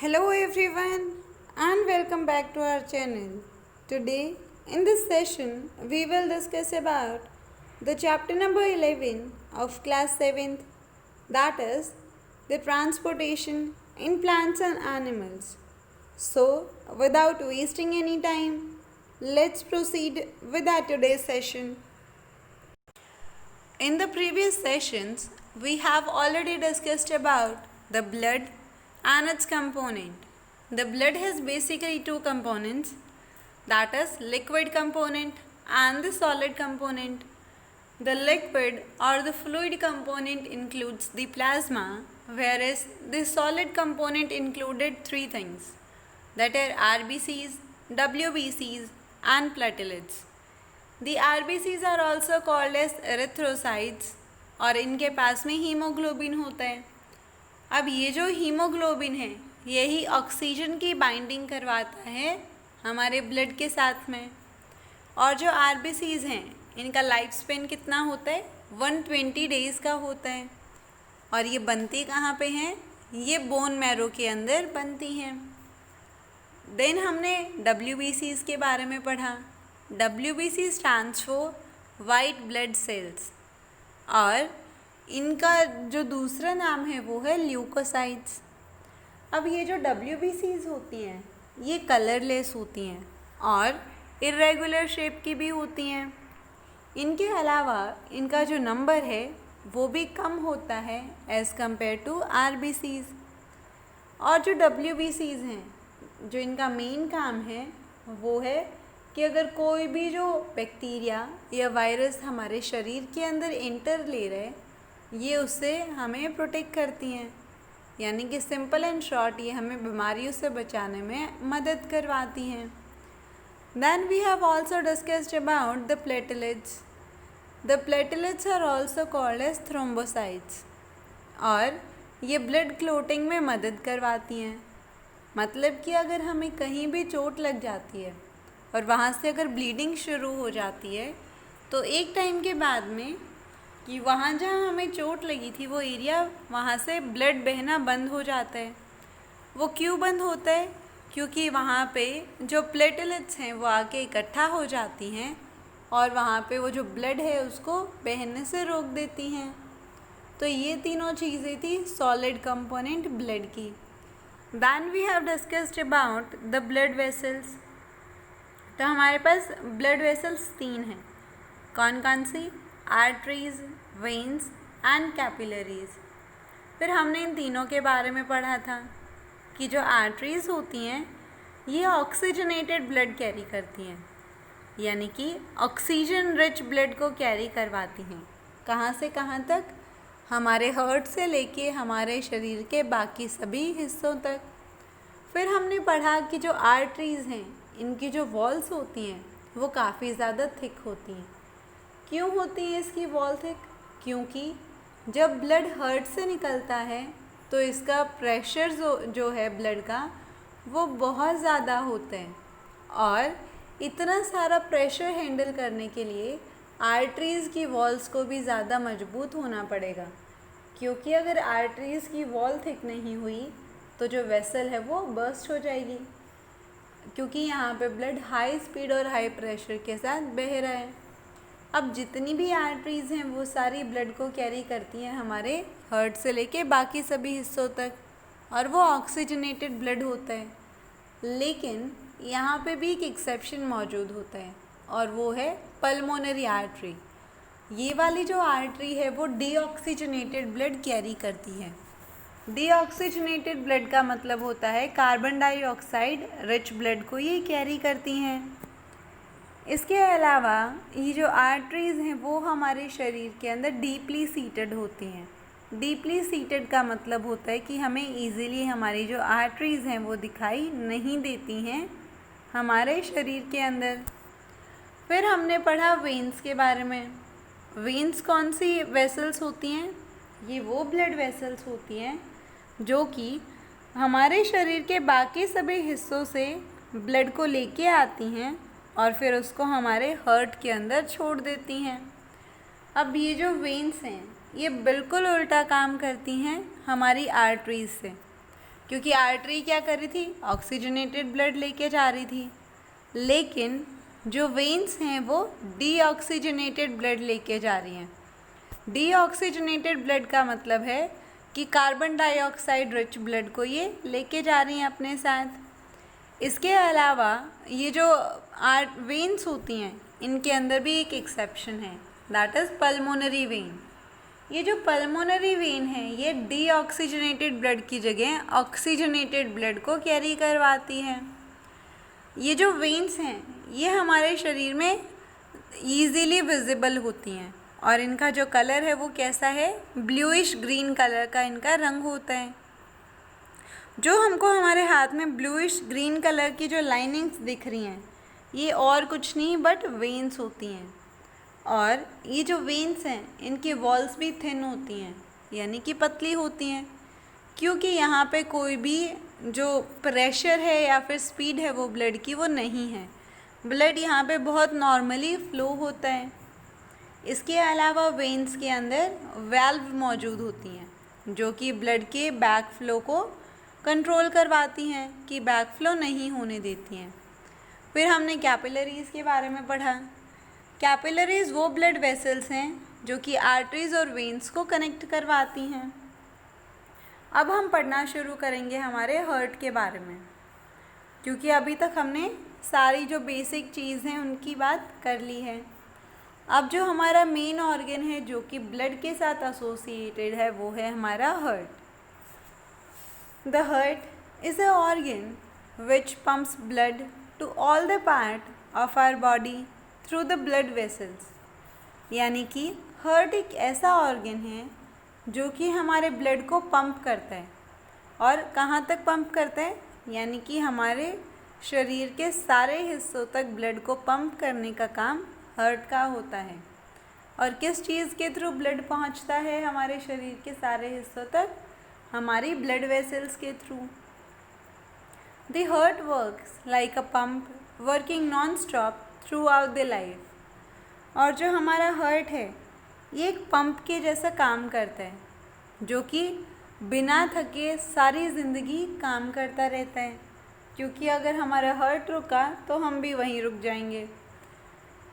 Hello everyone and welcome back to our channel. Today in this session we will discuss about the chapter number 11 of class 7th, that is the transportation in plants and animals. So without wasting any time, let's proceed with our today's session. In the previous sessions, we have already discussed about the blood and its component. The blood has basically two components, that is liquid component and the solid component. The liquid or the fluid component includes the plasma, whereas the solid component included three things, that are RBCs, WBCs and platelets. The RBCs are also called as erythrocytes और इनके पास में haemoglobin होता है. अब ये जो haemoglobin है यही ऑक्सीजन की बाइंडिंग करवाता है हमारे ब्लड के साथ में. और जो RBCs हैं इनका लाइफ स्पेन कितना होता है, 120 डेज़ का होता है. और ये बनती कहाँ पे हैं, ये बोन मैरो के अंदर बनती हैं. देन हमने WBCs के बारे में पढ़ा. WBC stands for white blood cells और इनका जो दूसरा नाम है वो है ल्यूकोसाइट्स. अब ये जो WBCs होती हैं ये कलरलेस होती हैं और इरेगुलर शेप की भी होती हैं. इनके अलावा इनका जो नंबर है वो भी कम होता है एज़ कम्पेयर टू RBCs. और जो WBCs हैं जो इनका मेन काम है वो है कि अगर कोई भी जो बैक्टीरिया या वायरस हमारे शरीर के अंदर एंटर ले रहे ये उससे हमें प्रोटेक्ट करती हैं. यानी कि सिंपल एंड शॉर्ट ये हमें बीमारियों से बचाने में मदद करवाती हैं. Then we have also discussed about the platelets. The platelets are also called as thrombocytes और ये ब्लड क्लोटिंग में मदद करवाती हैं. मतलब कि अगर हमें कहीं भी चोट लग जाती है और वहाँ से अगर ब्लीडिंग शुरू हो जाती है तो एक टाइम के बाद में कि वहाँ जहाँ हमें चोट लगी थी वो एरिया वहाँ से ब्लड बहना बंद हो जाता है. वो क्यों बंद होता है, क्योंकि वहाँ पे जो प्लेटलेट्स हैं वो आके इकट्ठा हो जाती हैं और वहाँ पे वो जो ब्लड है उसको बहने से रोक देती हैं. तो ये तीनों चीज़ें थी सॉलिड कंपोनेंट ब्लड की. Then we have discussed about the blood vessels. तो हमारे पास ब्लड वेसल्स तीन हैं. कौन कौन सी, आर्टरीज, वेन्स एंड कैपिलरीज. फिर हमने इन तीनों के बारे में पढ़ा था कि जो आर्टरीज होती हैं ये ऑक्सीजनेटेड ब्लड कैरी करती हैं, यानी कि ऑक्सीजन रिच ब्लड को कैरी करवाती हैं. कहाँ से कहाँ तक, हमारे हार्ट से लेके हमारे शरीर के बाकी सभी हिस्सों तक. फिर हमने पढ़ा कि जो आर्टरीज हैं इनकी जो वॉल्स होती हैं वो काफ़ी ज़्यादा थिक होती हैं. क्यों होती है इसकी वॉल थिक, क्योंकि जब ब्लड हार्ट से निकलता है तो इसका प्रेशर जो है ब्लड का वो बहुत ज़्यादा होता है. और इतना सारा प्रेशर हैंडल करने के लिए आर्टरीज़ की वॉल्स को भी ज़्यादा मजबूत होना पड़ेगा. क्योंकि अगर आर्टरीज़ की वॉल थिक नहीं हुई तो जो वेसल है वो बर्स्ट हो जाएगी, क्योंकि यहाँ पे ब्लड हाई स्पीड और हाई प्रेशर के साथ बह रहा है. अब जितनी भी आर्टरीज़ हैं वो सारी ब्लड को कैरी करती हैं हमारे हार्ट से लेके बाकी सभी हिस्सों तक और वो ऑक्सीजनेटेड ब्लड होता है. लेकिन यहाँ पे भी एक एक्सेप्शन मौजूद होता है और वो है पल्मोनरी आर्टरी. ये वाली जो आर्टरी है वो डीऑक्सीजनेटेड ब्लड कैरी करती है. डीऑक्सीजनेटेड ब्लड का मतलब होता है कार्बन डाइऑक्साइड रिच ब्लड को ये कैरी करती हैं. इसके अलावा ये जो आर्टरीज़ हैं वो हमारे शरीर के अंदर डीपली सीटेड होती हैं. डीपली सीटेड का मतलब होता है कि हमें इजीली हमारी जो आर्टरीज़ हैं वो दिखाई नहीं देती हैं हमारे शरीर के अंदर. फिर हमने पढ़ा वेन्स के बारे में. वेन्स कौन सी वेसल्स होती हैं, ये वो ब्लड वेसल्स होती हैं जो कि हमारे शरीर के बाकी सभी हिस्सों से ब्लड को लेके आती हैं और फिर उसको हमारे हार्ट के अंदर छोड़ देती हैं. अब ये जो वेन्स हैं ये बिल्कुल उल्टा काम करती हैं हमारी आर्टरीज से. क्योंकि आर्टरी क्या कर रही थी, ऑक्सीजनेटेड ब्लड लेके जा रही थी, लेकिन जो वेन्स हैं वो डीऑक्सीजनेटेड ब्लड लेके जा रही हैं। डीऑक्सीजनेटेड ब्लड का मतलब है कि कार्बन डाइऑक्साइड रिच ब्लड को ये लेके जा रही हैं अपने साथ। इसके अलावा ये जो वेन्स होती हैं इनके अंदर भी एक एक्सेप्शन है, दैट इज़ पल्मोनरी वेन। ये जो पल्मोनरी वेन है ये डीऑक्सीजनेटेड ब्लड की जगह ऑक्सीजनेटेड ब्लड को कैरी करवाती है। ये जो वेन्स हैं ये हमारे शरीर में ईजीली विजिबल होती हैं और इनका जो कलर है वो कैसा है, ब्लूइश ग्रीन कलर का इनका रंग होता है। जो हमको हमारे हाथ में ब्लूइश ग्रीन कलर की जो लाइनिंग्स दिख रही हैं ये और कुछ नहीं बट वेन्स होती हैं। और ये जो वेन्स हैं इनकी वॉल्स भी थिन होती हैं, यानी कि पतली होती हैं, क्योंकि यहाँ पे कोई भी जो प्रेशर है या फिर स्पीड है वो ब्लड की वो नहीं है। ब्लड यहाँ पे बहुत नॉर्मली फ्लो होता है। इसके अलावा वेन्स के अंदर वैल्व मौजूद होती हैं जो कि ब्लड के बैक फ्लो को कंट्रोल करवाती हैं, कि बैक फ्लो नहीं होने देती हैं। फिर हमने कैपिलरीज़ के बारे में पढ़ा। कैपिलरीज़ वो ब्लड वेसल्स हैं जो कि आर्टरीज़ और वेन्स को कनेक्ट करवाती हैं। अब हम पढ़ना शुरू करेंगे हमारे हार्ट के बारे में, क्योंकि अभी तक हमने सारी जो बेसिक चीज़ हैं उनकी बात कर ली है। अब जो हमारा मेन ऑर्गन है जो कि ब्लड के साथ एसोसिएटेड है वो है हमारा heart. The heart is a organ which pumps blood to all the part of our body through the blood vessels. यानी कि हार्ट एक ऐसा ऑर्गन है जो कि हमारे ब्लड को पंप करता है। और कहाँ तक पंप करता है, यानी कि हमारे शरीर के सारे हिस्सों तक ब्लड को पंप करने का काम हार्ट का होता है। और किस चीज़ के थ्रू ब्लड पहुंचता है हमारे शरीर के सारे हिस्सों तक, हमारी ब्लड वेसल्स के through. The heart works like a pump working non stop through out the life. और जो हमारा हार्ट है ये एक पंप के जैसा काम करता है जो कि बिना थके सारी ज़िंदगी काम करता रहता है, क्योंकि अगर हमारा हार्ट रुका तो हम भी वहीं रुक जाएंगे।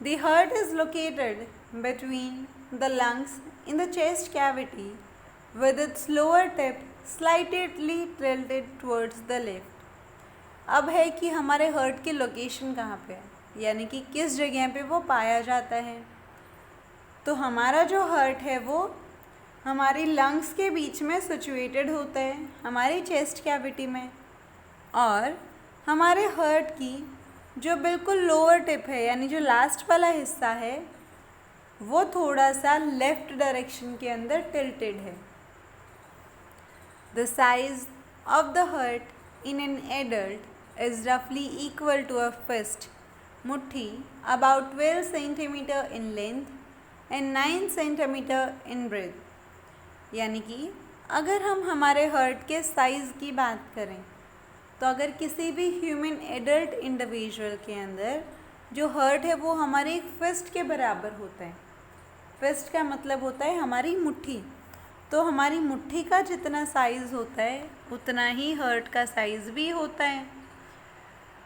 The heart is located between the lungs in the chest cavity with its lower tip slightly tilted towards the left. अब है कि हमारे हार्ट की लोकेशन कहाँ पे है, यानी कि किस जगह पे वो पाया जाता है। तो हमारा जो हार्ट है वो हमारी लंग्स के बीच में सिचुएटेड होता है, हमारी चेस्ट कैविटी में। और हमारे हार्ट की जो बिल्कुल लोअर टिप है, यानी जो लास्ट वाला हिस्सा है, वो थोड़ा सा लेफ़्ट डायरेक्शन के अंदर टिल्टेड है। The size of the heart in an adult is रफली इक्वल टू अ फिस्ट, मुट्ठी, about 12 centimetre in length and 9 centimetre in breadth. यानी कि अगर हम हमारे हार्ट के साइज़ की बात करें तो अगर किसी भी ह्यूमन एडल्ट इंडिविजुअल के अंदर जो हार्ट है वो हमारे एक फिस्ट के बराबर होता है। फिस्ट का मतलब होता है हमारी मुट्ठी। तो हमारी मुट्ठी का जितना साइज़ होता है उतना ही हार्ट का साइज़ भी होता है।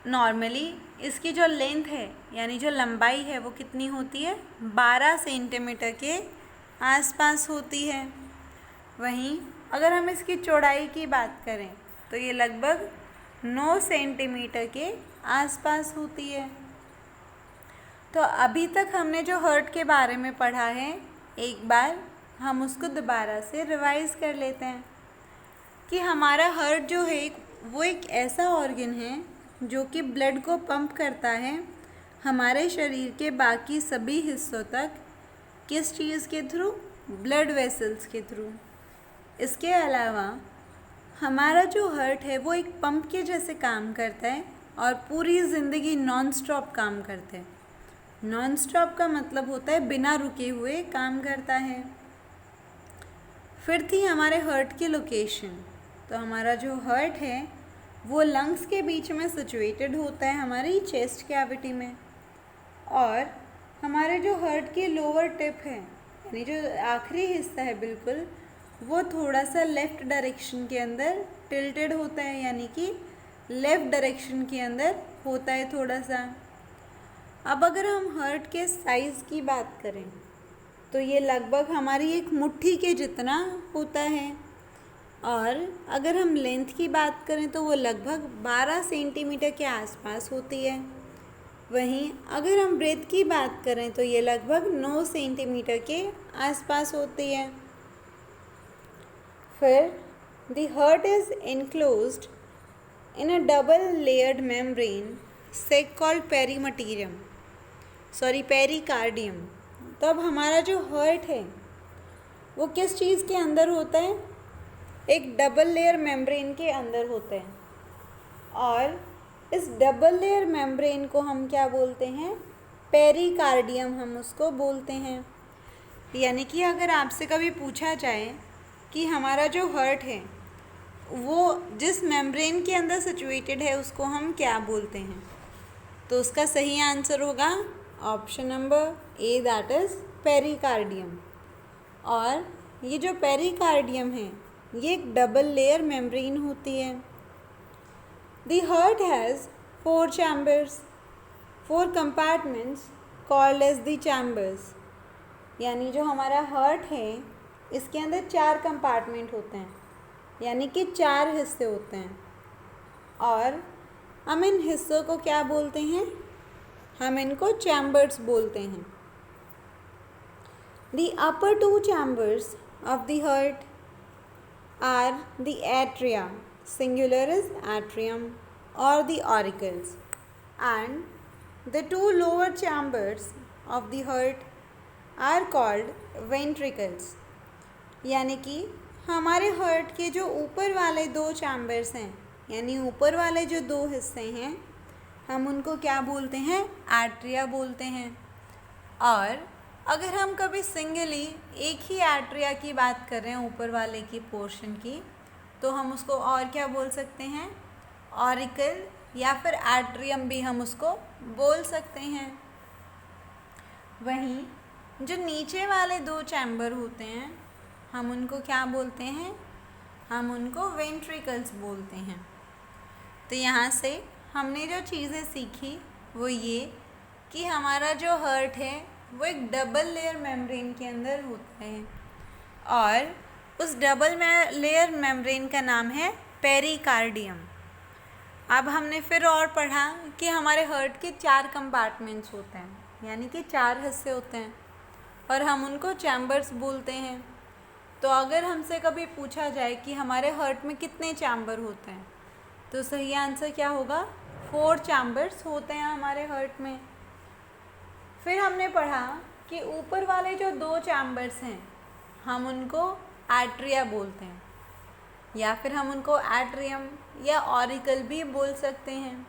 नॉर्मली इसकी जो लेंथ है यानी जो लंबाई है वो कितनी होती है, 12 सेंटीमीटर के आसपास होती है। वहीं अगर हम इसकी चौड़ाई की बात करें तो ये लगभग 9 सेंटीमीटर के आसपास होती है। तो अभी तक हमने जो हार्ट के बारे में पढ़ा है एक बार हम उसको दोबारा से रिवाइज़ कर लेते हैं कि हमारा हार्ट जो है वो एक ऐसा ऑर्गन है जो कि ब्लड को पंप करता है हमारे शरीर के बाकी सभी हिस्सों तक। किस चीज़ के थ्रू, ब्लड वेसल्स के थ्रू। इसके अलावा हमारा जो हार्ट है वो एक पंप के जैसे काम करता है और पूरी ज़िंदगी नॉन स्टॉप काम करता है। नॉन स्टॉप का मतलब होता है बिना रुके हुए काम करता है। फिर थी हमारे हार्ट की लोकेशन। तो हमारा जो हार्ट है वो लंग्स के बीच में सिचुएटेड होता है हमारी चेस्ट कैविटी में। और हमारे जो हार्ट की लोअर टिप है यानी जो आखिरी हिस्सा है बिल्कुल, वो थोड़ा सा लेफ़्ट डायरेक्शन के अंदर टिल्टेड होता है, यानी कि लेफ़्ट डायरेक्शन के अंदर होता है थोड़ा सा। अब अगर हम हार्ट के साइज़ की बात करें तो ये लगभग हमारी एक मुट्ठी के जितना होता है, और अगर हम लेंथ की बात करें तो वो लगभग 12 सेंटीमीटर के आसपास होती है। वहीं अगर हम ब्रेथ की बात करें तो ये लगभग 9 सेंटीमीटर के आसपास होती है। फिर the heart is enclosed in a double layered membrane called pericardium। तो अब हमारा जो हार्ट है वो किस चीज़ के अंदर होता है? एक डबल लेयर मेम्ब्रेन के अंदर होता है, और इस डबल लेयर मेम्ब्रेन को हम क्या बोलते हैं? पेरिकार्डियम हम उसको बोलते हैं। यानी कि अगर आपसे कभी पूछा जाए कि हमारा जो हार्ट है वो जिस मेम्ब्रेन के अंदर सिचुएटेड है उसको हम क्या बोलते हैं, तो उसका सही आंसर होगा option number A, that is pericardium. और ये जो पेरिकार्डियम है ये एक डबल लेयर मेम्ब्रेन होती है। The heart has 4 chambers, 4 compartments called as the chambers. यानी जो हमारा हार्ट है इसके अंदर 4 कंपार्टमेंट होते हैं, यानी कि 4 हिस्से होते हैं, और हम इन हिस्सों को क्या बोलते हैं? हम इनको चैम्बर्स बोलते हैं। The upper 2 chambers of the heart are the atria, singular is atrium, or the auricles, and the 2 lower chambers of the heart are called ventricles। यानी कि हमारे हार्ट के जो ऊपर वाले 2 चैम्बर्स हैं, यानी ऊपर वाले जो 2 हिस्से हैं, हम उनको क्या बोलते हैं? एट्रिया बोलते हैं। और अगर हम कभी सिंगली एक ही एट्रिया की बात कर रहे हैं, ऊपर वाले की पोर्शन की, तो हम उसको और क्या बोल सकते हैं? ऑरिकल, या फिर एट्रियम भी हम उसको बोल सकते हैं। वहीं जो नीचे वाले 2 चैम्बर होते हैं हम उनको क्या बोलते हैं? हम उनको वेंट्रिकल्स बोलते हैं। तो यहाँ से हमने जो चीज़ें सीखी वो ये कि हमारा जो हार्ट है वो एक डबल लेयर मेम्ब्रेन के अंदर होता है, और उस डबल लेयर मेम्ब्रेन का नाम है पेरिकार्डियम। अब हमने फिर और पढ़ा कि हमारे हार्ट के 4 कंपार्टमेंट्स होते हैं, यानी कि 4 हिस्से होते हैं, और हम उनको चैम्बर्स बोलते हैं। तो अगर हमसे कभी पूछा जाए कि हमारे हार्ट में कितने चैम्बर होते हैं, तो सही आंसर क्या होगा? 4 चैम्बर्स होते हैं हमारे हार्ट में। फिर हमने पढ़ा कि ऊपर वाले जो 2 चैम्बर्स हैं हम उनको एट्रिया बोलते हैं, या फिर हम उनको एट्रियम या ऑरिकल भी बोल सकते हैं।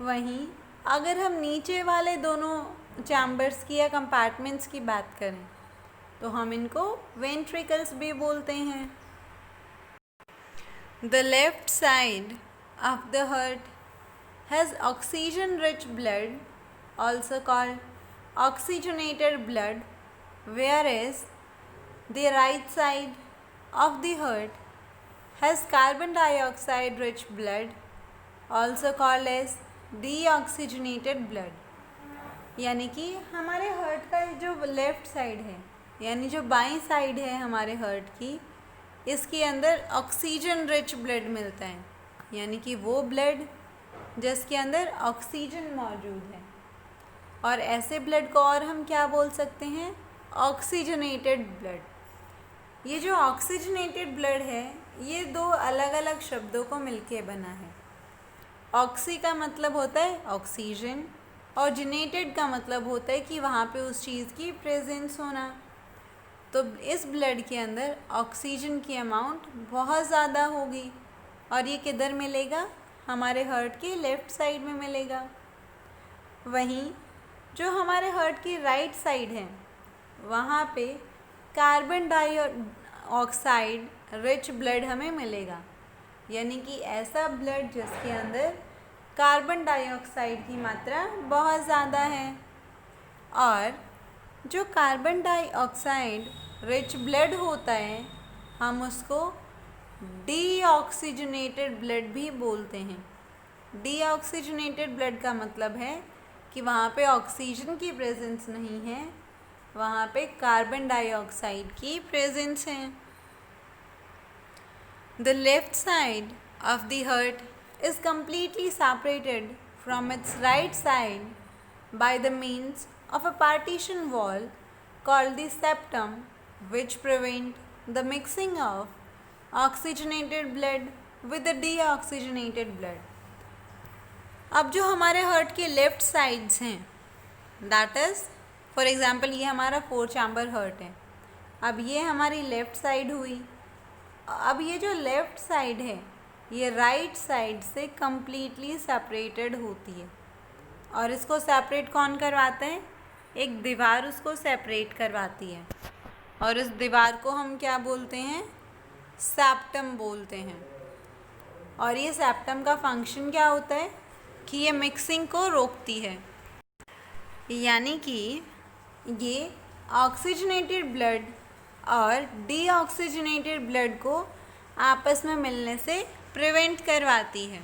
वहीं अगर हम नीचे वाले दोनों चैम्बर्स की या कंपार्टमेंट्स की बात करें तो हम इनको वेंट्रिकल्स भी बोलते हैं। The left side of the heart has oxygen rich blood, also called oxygenated blood, whereas the right side of the heart has carbon dioxide rich blood, also called as deoxygenated blood। यानी कि हमारे heart का जो left side है, यानी जो बाईं side है हमारे हार्ट की, इसके अंदर ऑक्सीजन रिच ब्लड मिलता है, यानी कि वो ब्लड जिसके अंदर ऑक्सीजन मौजूद है। और ऐसे ब्लड को और हम क्या बोल सकते हैं? Oxygenated blood. ये जो ऑक्सीजनेटेड ब्लड है ये 2 अलग अलग शब्दों को मिलके बना है। ऑक्सी का मतलब होता है ऑक्सीजन, और जेनेटेड का मतलब होता है कि वहाँ पे उस चीज़ की प्रेजेंस होना। तो इस ब्लड के अंदर ऑक्सीजन की अमाउंट बहुत ज़्यादा होगी, और ये किधर मिलेगा? हमारे हार्ट की लेफ़्ट साइड में मिलेगा। वहीं जो हमारे हार्ट की राइट साइड है वहाँ पे कार्बन डाइऑक्साइड रिच ब्लड हमें मिलेगा, यानी कि ऐसा ब्लड जिसके अंदर कार्बन डाइऑक्साइड की मात्रा बहुत ज़्यादा है। और जो कार्बन डाइऑक्साइड रिच ब्लड होता है हम उसको डीऑक्सीजनेटेड ब्लड भी बोलते हैं। डीऑक्सीजनेटेड ब्लड का मतलब है कि वहाँ पे ऑक्सीजन की प्रेजेंस नहीं है, वहाँ पे कार्बन डाइऑक्साइड की प्रेजेंस है। The left side of the heart is completely separated from its right side by the means of a partition wall called the septum, which prevent the mixing of oxygenated blood with the deoxygenated blood. अब जो हमारे heart के left sides हैं, that is for example ये हमारा 4 chamber heart है। अब ये हमारी लेफ़्ट साइड हुई। अब ये जो लेफ़्ट साइड है ये राइट साइड से कम्प्लीटली सेपरेटेड होती है, और इसको सेपरेट कौन करवाता है? एक दीवार उसको सेपरेट करवाती है, और उस दीवार को हम क्या बोलते हैं? सेप्टम बोलते हैं। और ये सेप्टम का फंक्शन क्या होता है कि ये मिक्सिंग को रोकती है, यानी कि ये ऑक्सीजनेटेड ब्लड और डीऑक्सीजनेटेड ब्लड को आपस में मिलने से प्रिवेंट करवाती है।